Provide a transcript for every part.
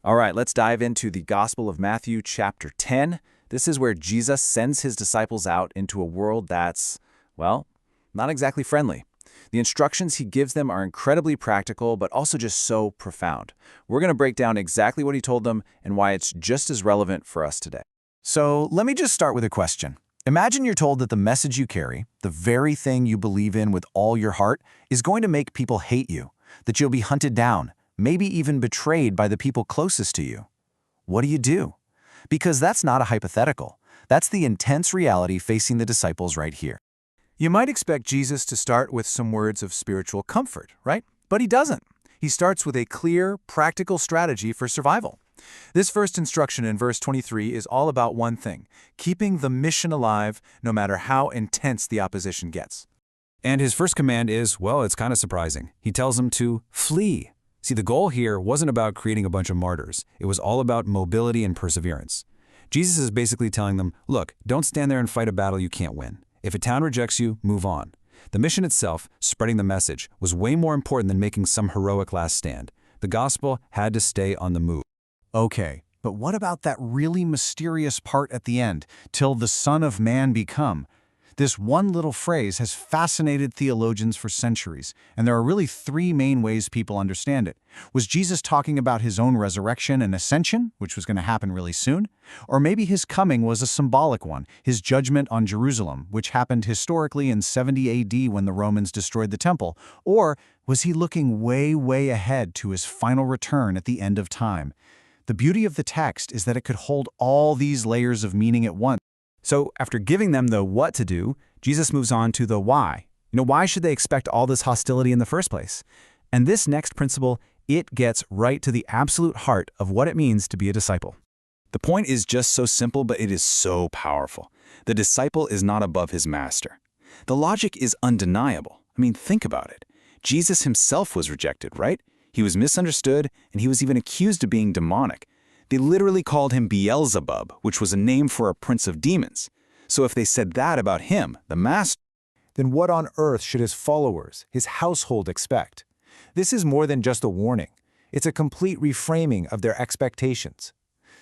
All right, let's dive into the Gospel of Matthew, chapter 10. This is where Jesus sends his disciples out into a world that's, well, not exactly friendly. The instructions he gives them are incredibly practical, but also just so profound. We're going to break down exactly what he told them and why it's just as relevant for us today. So let me just start with a question. Imagine you're told that the message you carry, the very thing you believe in with all your heart, is going to make people hate you, that you'll be hunted down, maybe even betrayed by the people closest to you. What do? Because that's not a hypothetical. That's the intense reality facing the disciples right here. You might expect Jesus to start with some words of spiritual comfort, right? But he doesn't. He starts with a clear, practical strategy for survival. This first instruction in verse 23 is all about one thing: keeping the mission alive no matter how intense the opposition gets. And his first command is, well, it's kind of surprising. He tells them to flee. See, the goal here wasn't about creating a bunch of martyrs. It was all about mobility and perseverance. Jesus is basically telling them, look, don't stand there and fight a battle you can't win. If a town rejects you, move on. The mission itself, spreading the message, was way more important than making some heroic last stand. The gospel had to stay on the move. Okay, but what about that really mysterious part at the end, till the Son of Man be come? This one little phrase has fascinated theologians for centuries, and there are really three main ways people understand it. Was Jesus talking about his own resurrection and ascension, which was going to happen really soon? Or maybe his coming was a symbolic one, his judgment on Jerusalem, which happened historically in 70 AD when the Romans destroyed the temple? Or was he looking way ahead to his final return at the end of time? The beauty of the text is that it could hold all these layers of meaning at once. So after giving them the what to do, Jesus moves on to the why. Why should they expect all this hostility in the first place? And this next principle, it gets right to the absolute heart of what it means to be a disciple. The point is just so simple, but it is so powerful. The disciple is not above his master. The logic is undeniable. Think about it. Jesus himself was rejected, right? He was misunderstood, and he was even accused of being demonic. They literally called him Beelzebub, which was a name for a prince of demons. So if they said that about him, the master, Then what on earth should his followers, his household, expect? This is more than just a warning. It's a complete reframing of their expectations.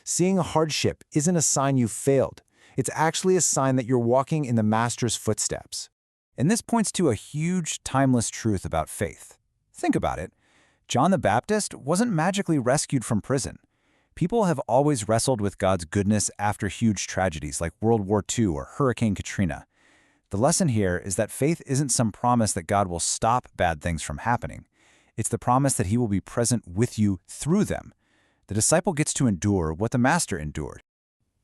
Seeing a hardship isn't a sign you've failed. It's actually a sign that you're walking in the Master's footsteps. And this points to a huge, timeless truth about faith. Think about it. John the Baptist wasn't magically rescued from prison. People have always wrestled with God's goodness after huge tragedies like World War II or Hurricane Katrina. The lesson here is that faith isn't some promise that God will stop bad things from happening. It's the promise that he will be present with you through them. The disciple gets to endure what the master endured.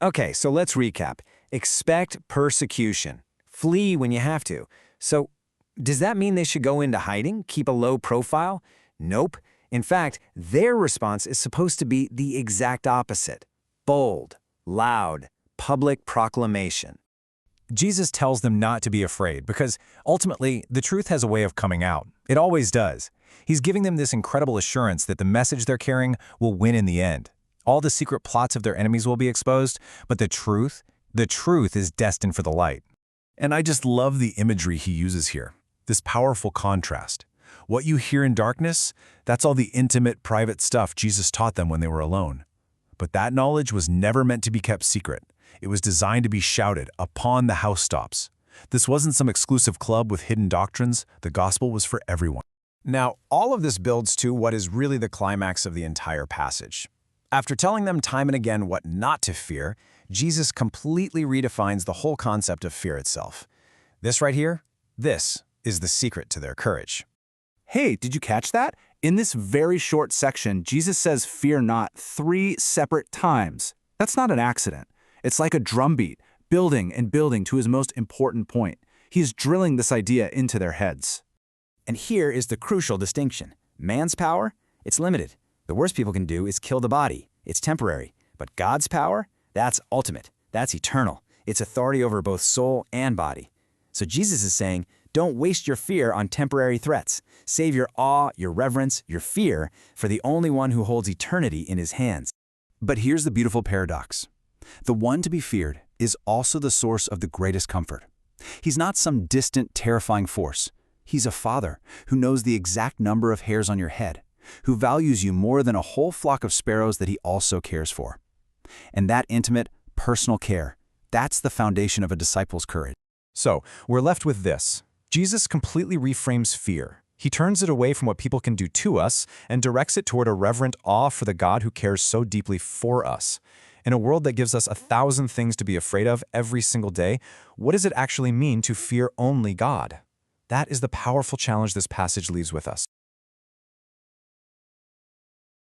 Okay, so let's recap. Expect persecution. Flee when you have to. So, does that mean they should go into hiding, keep a low profile? Nope. In fact, their response is supposed to be the exact opposite. Bold, loud, public proclamation. Jesus tells them not to be afraid because, ultimately, the truth has a way of coming out. It always does. He's giving them this incredible assurance that the message they're carrying will win in the end. All the secret plots of their enemies will be exposed, but the truth is destined for the light. And I just love the imagery he uses here, this powerful contrast. What you hear in darkness, that's all the intimate, private stuff Jesus taught them when they were alone. But that knowledge was never meant to be kept secret. It was designed to be shouted upon the housetops. This wasn't some exclusive club with hidden doctrines. The gospel was for everyone. Now, all of this builds to what is really the climax of the entire passage. After telling them time and again what not to fear, Jesus completely redefines the whole concept of fear itself. This right here, this is the secret to their courage. Hey, did you catch that? In this very short section, Jesus says fear not 3 separate times. That's not an accident. It's like a drumbeat, building and building to his most important point. He's drilling this idea into their heads. And here is the crucial distinction. Man's power, it's limited. The worst people can do is kill the body. It's temporary. But God's power, that's ultimate. That's eternal. It's authority over both soul and body. So Jesus is saying, don't waste your fear on temporary threats. Save your awe, your reverence, your fear for the only one who holds eternity in his hands. But here's the beautiful paradox. The one to be feared is also the source of the greatest comfort. He's not some distant, terrifying force. He's a father who knows the exact number of hairs on your head, who values you more than a whole flock of sparrows that he also cares for. And that intimate, personal care, that's the foundation of a disciple's courage. So, we're left with this. Jesus completely reframes fear. He turns it away from what people can do to us and directs it toward a reverent awe for the God who cares so deeply for us. In a world that gives us 1,000 things to be afraid of every single day, what does it actually mean to fear only God? That is the powerful challenge this passage leaves with us.